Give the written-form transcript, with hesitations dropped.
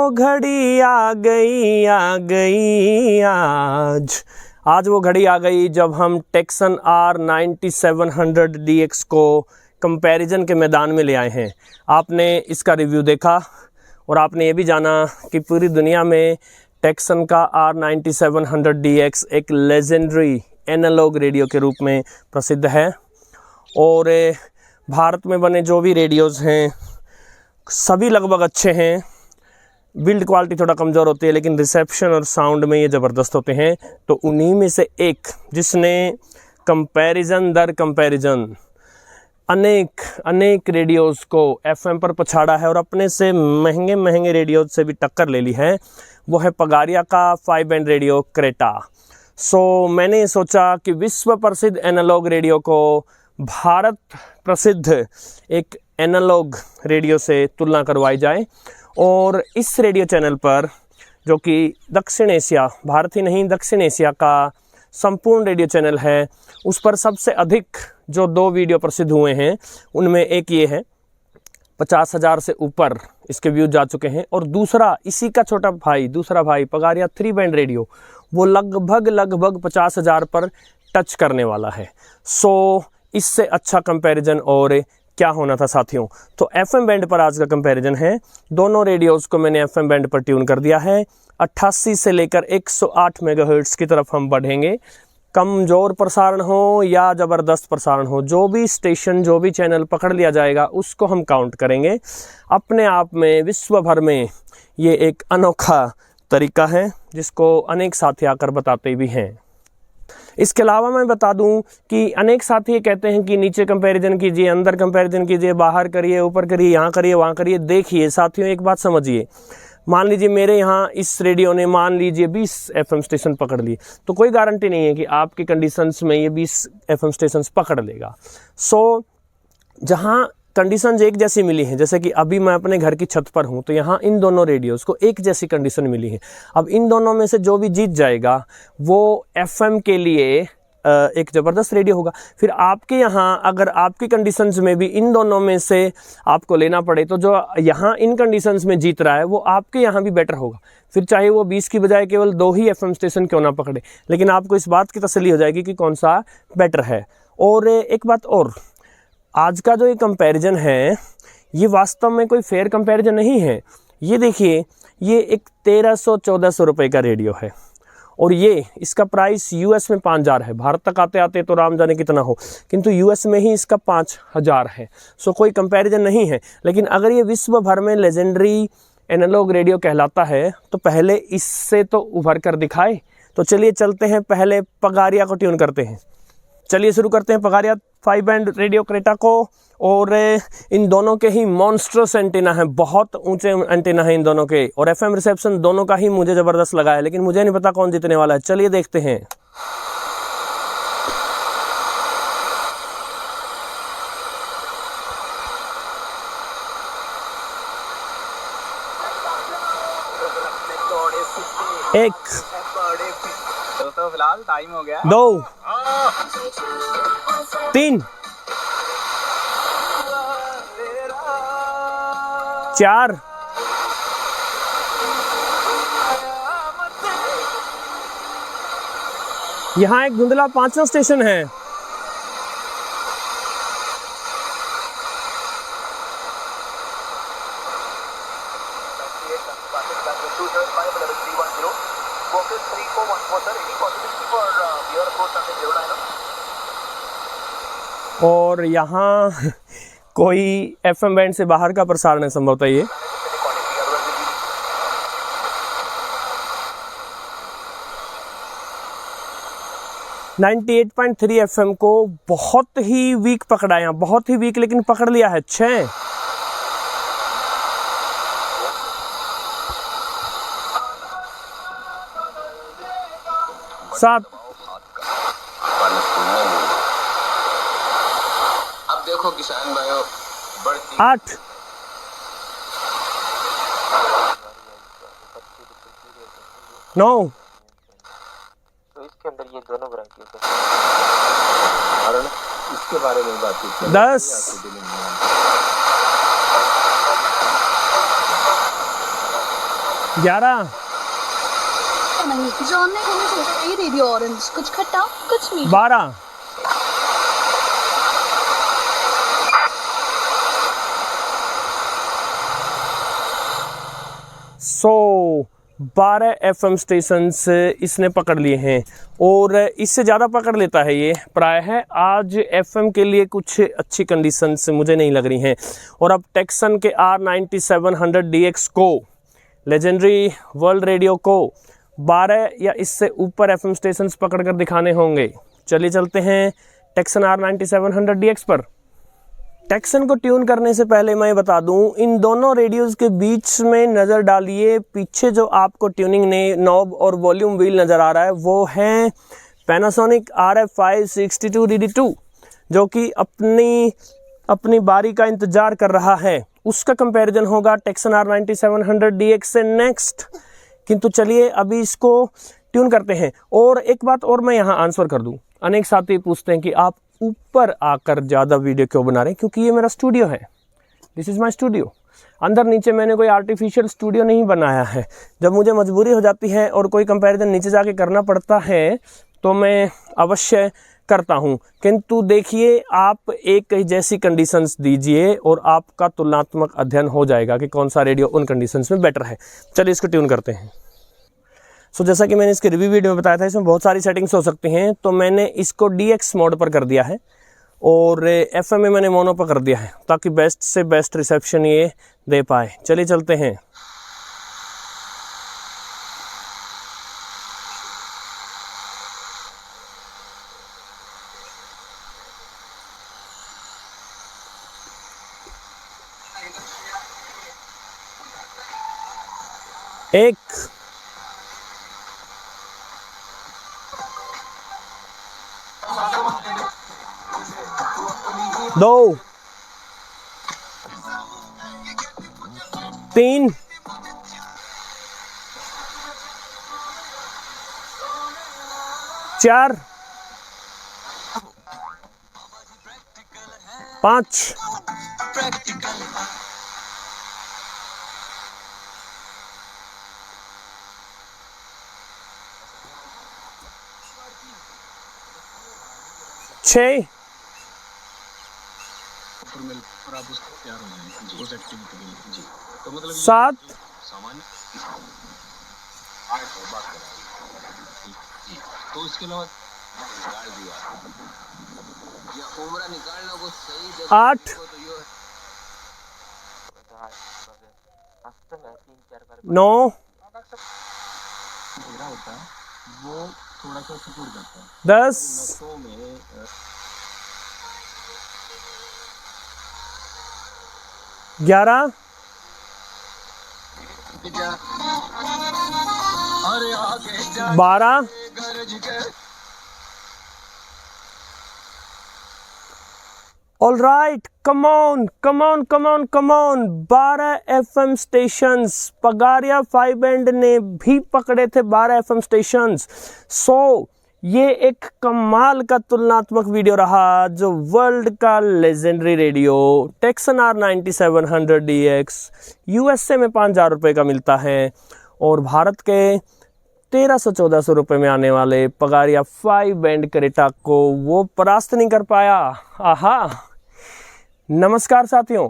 वो घड़ी आ गई आज वो घड़ी आ गई जब हम टेक्सन R9700DX को कंपैरिजन के मैदान में ले आए हैं। आपने इसका रिव्यू देखा और आपने ये भी जाना कि पूरी दुनिया में टेक्सन का R9700DX एक लेजेंडरी एनालॉग रेडियो के रूप में प्रसिद्ध है और भारत में बने जो भी रेडियोज़ हैं सभी लगभग अच्छे हैं। बिल्ड क्वालिटी थोड़ा कमज़ोर होती है लेकिन रिसेप्शन और साउंड में ये ज़बरदस्त होते हैं। तो उन्हीं में से एक जिसने कंपैरिजन दर कंपैरिजन अनेक रेडियोज़ को FM पर पछाड़ा है और अपने से महंगे रेडियोज़ से भी टक्कर ले ली है, वो है पगारिया का 5 बैंड रेडियो क्रेटा। मैंने सोचा कि विश्व प्रसिद्ध एनालॉग रेडियो को भारत प्रसिद्ध एक एनालॉग रेडियो से तुलना करवाई जाए और इस रेडियो चैनल पर, जो कि दक्षिण एशिया, भारत ही नहीं दक्षिण एशिया का संपूर्ण रेडियो चैनल है, उस पर सबसे अधिक जो 2 वीडियो प्रसिद्ध हुए हैं उनमें एक ये है, 50,000 से ऊपर इसके व्यूज जा चुके हैं। और दूसरा इसी का दूसरा भाई पगारिया 3 बैंड रेडियो, वो लगभग 50,000 पर टच करने वाला है। इससे अच्छा कंपैरिजन और क्या होना था साथियों। तो FM बैंड पर आज का कंपैरिजन है। दोनों रेडियोज़ को मैंने FM बैंड पर ट्यून कर दिया है। 88 से लेकर 108 मेगाहर्ट्ज़ की तरफ हम बढ़ेंगे। कमज़ोर प्रसारण हो या ज़बरदस्त प्रसारण हो, जो भी स्टेशन, जो भी चैनल पकड़ लिया जाएगा उसको हम काउंट करेंगे। अपने आप में विश्व भर में ये एक अनोखा तरीका है जिसको अनेक साथी आकर बताते भी हैं। इसके अलावा मैं बता दूं कि अनेक साथी ये कहते हैं कि नीचे कंपैरिजन कीजिए, अंदर कंपैरिजन कीजिए, बाहर करिए, ऊपर करिए, यहाँ करिए, वहाँ करिए। देखिए साथियों, एक बात समझिए, मान लीजिए मेरे यहाँ इस रेडियो ने मान लीजिए 20 FM स्टेशन पकड़ लिए, तो कोई गारंटी नहीं है कि आपके कंडीशंस में ये 20 FM स्टेशंस पकड़ लेगा। जहाँ कंडीशंस एक जैसी मिली हैं, जैसे कि अभी मैं अपने घर की छत पर हूँ तो यहाँ इन दोनों रेडियोज़ को एक जैसी कंडीशन मिली है। अब इन दोनों में से जो भी जीत जाएगा वो FM के लिए एक ज़बरदस्त रेडियो होगा। फिर आपके यहाँ अगर आपकी कंडीशंस में भी इन दोनों में से आपको लेना पड़े तो जो यहाँ इन कंडीशंस में जीत रहा है वो आपके यहाँ भी बेटर होगा। फिर चाहे वो 20 की बजाय केवल 2 ही FM स्टेशन क्यों ना पकड़े, लेकिन आपको इस बात की तसल्ली हो जाएगी कि कौन सा बेटर है। और एक बात और, आज का जो ये कंपैरिजन है ये वास्तव में कोई फेयर कंपैरिजन नहीं है। ये देखिए, ये एक 1300-1400 रुपये का रेडियो है और ये इसका प्राइस US में 5,000 है। भारत तक आते आते तो राम जाने कितना हो, किंतु US में ही इसका 5,000 है। कोई कंपैरिजन नहीं है। लेकिन अगर ये विश्व भर में लेजेंडरी एनालॉग रेडियो कहलाता है तो पहले इससे तो उभर कर दिखाए। तो चलिए चलते हैं, पहले पगारिया को ट्यून करते हैं। चलिए शुरू करते हैं पगारिया 5 बैंड रेडियो क्रेटा को। और इन दोनों के ही मॉन्स्ट्रस एंटीना है, बहुत ऊंचे एंटीना है इन दोनों के, और FM रिसेप्शन दोनों का ही मुझे ज़बरदस्त लगा है, लेकिन मुझे नहीं पता कौन जीतने वाला है। चलिए देखते हैं। एक दोस्तों फिलहाल टाइम हो गया, 2 3 4 यहाँ एक धुंधला 5वां स्टेशन है। और यहाँ कोई FM बैंड से बाहर का प्रसारण है संभवतः ये। .3 FM को बहुत ही वीक पकड़ा, यहाँ बहुत ही वीक, लेकिन पकड़ लिया है। 6 7 देखो किसान भाइयों, 8 9 तो इसके अंदर ये दोनों ग्रंथियों के कारण इसके बारे में बातचीत 10 11 11 नहीं, जॉन ने हमें सोचा ये रेडियो ऑरेंज, कुछ खट्टा कुछ मीठा। 12 12 FM स्टेशंस इसने पकड़ लिए हैं और इससे ज़्यादा पकड़ लेता है ये प्राय है। आज FM के लिए कुछ अच्छी कंडीशंस मुझे नहीं लग रही हैं। और अब टेक्सन के R9700DX को, लेजेंडरी वर्ल्ड रेडियो को 12 या इससे ऊपर FM स्टेशंस पकड़ कर दिखाने होंगे। चलिए चलते हैं टेक्सन R9700DX पर। टेक्सन को ट्यून करने से पहले मैं बता दूं, इन दोनों रेडियोज़ के बीच में नज़र डालिए। पीछे जो आपको ट्यूनिंग ने नॉब और वॉल्यूम व्हील नज़र आ रहा है वो है पैनासोनिक RF562DD2, जो कि अपनी बारी का इंतज़ार कर रहा है। उसका कंपैरिजन होगा टेक्सन R9700DX से नेक्स्ट। किंतु चलिए अभी इसको ट्यून करते हैं। और एक बात और मैं यहाँ आंसर कर दूं, अनेक साथी पूछते हैं कि आप ऊपर आकर ज़्यादा वीडियो क्यों बना रहे हैं, क्योंकि ये मेरा स्टूडियो है। This is my studio. अंदर नीचे मैंने कोई आर्टिफिशियल स्टूडियो नहीं बनाया है। जब मुझे मजबूरी हो जाती है और कोई कंपैरिजन नीचे जाके करना पड़ता है तो मैं अवश्य करता हूँ। किंतु देखिए, आप एक जैसी कंडीशंस दीजिए और आपका तुलनात्मक अध्ययन हो जाएगा कि कौन सा रेडियो उन कंडीशंस में बेटर है। चलिए इसको ट्यून करते हैं। जैसा कि मैंने इसके रिव्यू वीडियो में बताया था, इसमें बहुत सारी सेटिंग्स हो सकती हैं। तो मैंने इसको DX मोड पर कर दिया है और FM में मैंने मोनो पर कर दिया है ताकि बेस्ट से बेस्ट रिसेप्शन ये दे पाए। चलिए चलते हैं। एक 2 3 4 5 6 7 तो इसके अलावा उम्र निकालना को सही 8 9 वो थोड़ा सा सिकुड़ जाता है 10 में 11 12 all right, come on 12 FM stations पगारिया 5 बैंड ने भी पकड़े थे 12 FM स्टेशंस। ये एक कमाल का तुलनात्मक वीडियो रहा जो वर्ल्ड का legendary radio taxon R9700DX USA में 5,000 रुपये का मिलता है और भारत के 1300-1400 रुपये में आने वाले पगारिया 5 बैंड क्रेटा को वो परास्त नहीं कर पाया। आहा, नमस्कार साथियों।